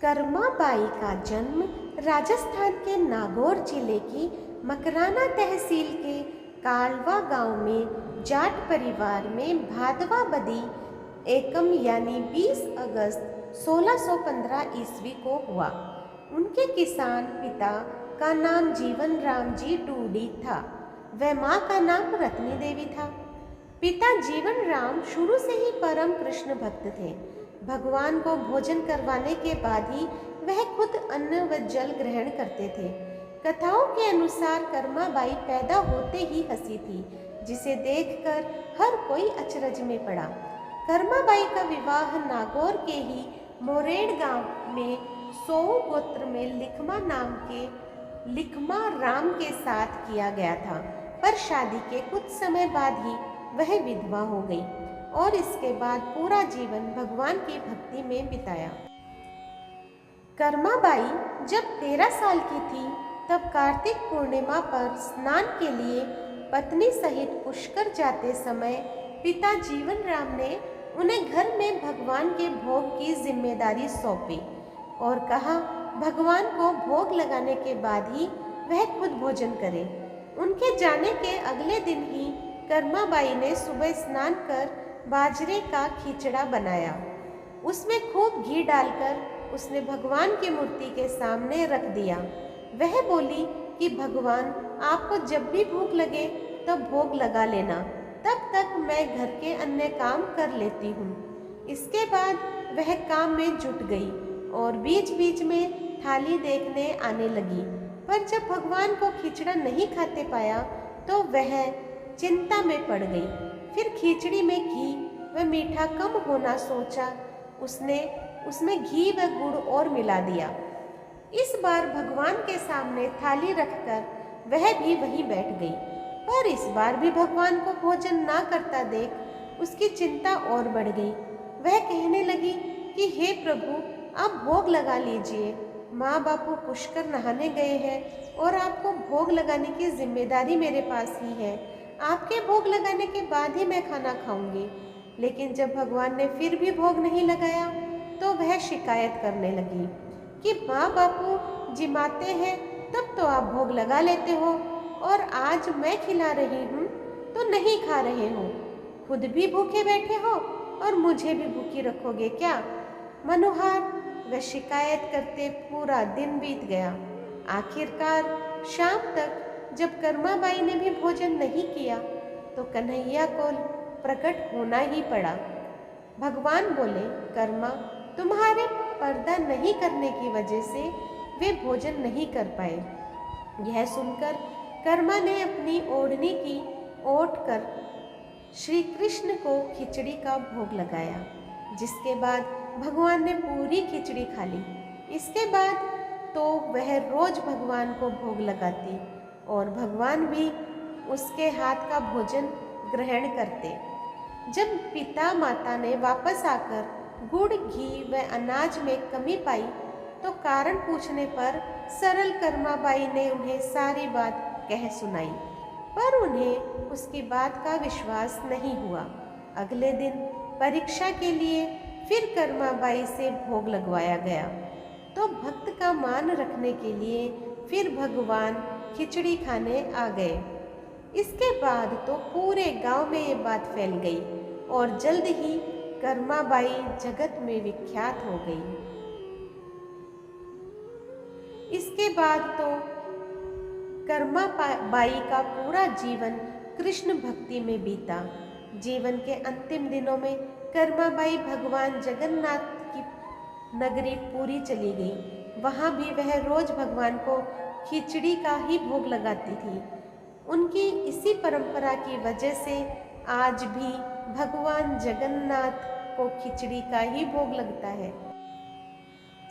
कर्माबाई का जन्म राजस्थान के नागौर जिले की मकराना तहसील के कालवा गांव में जाट परिवार में भादवा बदी एकम यानी 20 अगस्त 1615 ईस्वी को हुआ। उनके किसान पिता का नाम जीवन राम जी टूडी था व माँ का नाम रत्नी देवी था। पिता जीवन राम शुरू से ही परम कृष्ण भक्त थे। भगवान को भोजन करवाने के बाद ही वह खुद अन्न व जल ग्रहण करते थे। कथाओं के अनुसार कर्माबाई पैदा होते ही हंसी थी, जिसे देखकर हर कोई अचरज में पड़ा। कर्माबाई का विवाह नागौर के ही मोरेड़ गांव में सोऊ गोत्र में लिखमा राम के साथ किया गया था, पर शादी के कुछ समय बाद ही वह विधवा हो गई और इसके बाद पूरा जीवन भगवान की भक्ति में बिताया। कर्माबाई जब 13 साल की थी तब कार्तिक पूर्णिमा पर स्नान के लिए पत्नी सहित पुष्कर जाते समय पिता जीवन राम ने उन्हें घर में भगवान के भोग की जिम्मेदारी सौंपी और कहा भगवान को भोग लगाने के बाद ही वह खुद भोजन करे। उनके जाने के अगले दिन ही कर्माबाई ने सुबह स्नान कर बाजरे का खिचड़ा बनाया। उसमें खूब घी डालकर उसने भगवान की मूर्ति के सामने रख दिया। वह बोली कि भगवान आपको जब भी भूख लगे तब भोग लगा लेना, तब तक मैं घर के अन्य काम कर लेती हूँ। इसके बाद वह काम में जुट गई और बीच बीच में थाली देखने आने लगी, पर जब भगवान को खिचड़ा नहीं खाते पाया तो वह चिंता में पड़ गई। फिर खिचड़ी में घी व मीठा कम होना सोचा उसने उसमें घी व गुड़ और मिला दिया। इस बार भगवान के सामने थाली रखकर वह भी वहीं बैठ गई, पर इस बार भी भगवान को भोजन ना करता देख उसकी चिंता और बढ़ गई। वह कहने लगी कि हे प्रभु, आप भोग लगा लीजिए। माँ बापू पुष्कर नहाने गए हैं और आपको भोग लगाने की जिम्मेदारी मेरे पास ही है। आपके भोग लगाने के बाद ही मैं खाना खाऊंगी। लेकिन जब भगवान ने फिर भी भोग नहीं लगाया तो वह शिकायत करने लगी कि माँ बापू जिमाते हैं तब तो आप भोग लगा लेते हो और आज मैं खिला रही हूँ तो नहीं खा रहे हो। खुद भी भूखे बैठे हो और मुझे भी भूखी रखोगे क्या? मनोहर वह शिकायत करते पूरा दिन बीत गया। आखिरकार शाम तक जब कर्माबाई ने भी भोजन नहीं किया तो कन्हैया को प्रकट होना ही पड़ा। भगवान बोले, कर्मा, तुम्हारे पर्दा नहीं करने की वजह से वे भोजन नहीं कर पाए। यह सुनकर कर्मा ने अपनी ओढ़नी की ओट कर श्री कृष्ण को खिचड़ी का भोग लगाया, जिसके बाद भगवान ने पूरी खिचड़ी खा ली। इसके बाद तो वह रोज भगवान को भोग लगाती और भगवान भी उसके हाथ का भोजन ग्रहण करते। जब पिता माता ने वापस आकर गुड़, घी व अनाज में कमी पाई तो कारण पूछने पर सरल कर्माबाई ने उन्हें सारी बात कह सुनाई, पर उन्हें उसकी बात का विश्वास नहीं हुआ। अगले दिन परीक्षा के लिए फिर कर्माबाई से भोग लगवाया गया तो भक्त का मान रखने के लिए फिर भगवान खिचड़ी खाने आ गए। इसके बाद तो पूरे गांव में ये बात फैल गई और जल्द ही कर्माबाई जगत में विख्यात हो गई। इसके बाद तो कर्माबाई का पूरा जीवन कृष्ण भक्ति में बीता। जीवन के अंतिम दिनों में कर्माबाई भगवान जगन्नाथ की नगरी पुरी चली गई। वहाँ भी वह रोज भगवान को खिचड़ी का ही भोग लगाती थी। उनकी इसी परंपरा की वजह से आज भी भगवान जगन्नाथ को खिचड़ी का ही भोग लगता है।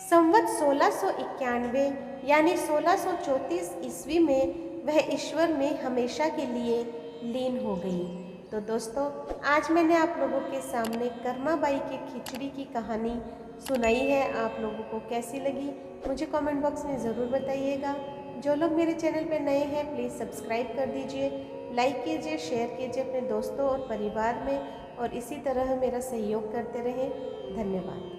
संवत 1691 यानी 1634 ईस्वी में वह ईश्वर में हमेशा के लिए लीन हो गई। तो दोस्तों, आज मैंने आप लोगों के सामने कर्माबाई की खिचड़ी की कहानी सुनाई है। आप लोगों को कैसी लगी मुझे कमेंट बॉक्स में ज़रूर बताइएगा। जो लोग मेरे चैनल पर नए हैं प्लीज़ सब्सक्राइब कर दीजिए, लाइक कीजिए, शेयर कीजिए अपने दोस्तों और परिवार में, और इसी तरह मेरा सहयोग करते रहें। धन्यवाद।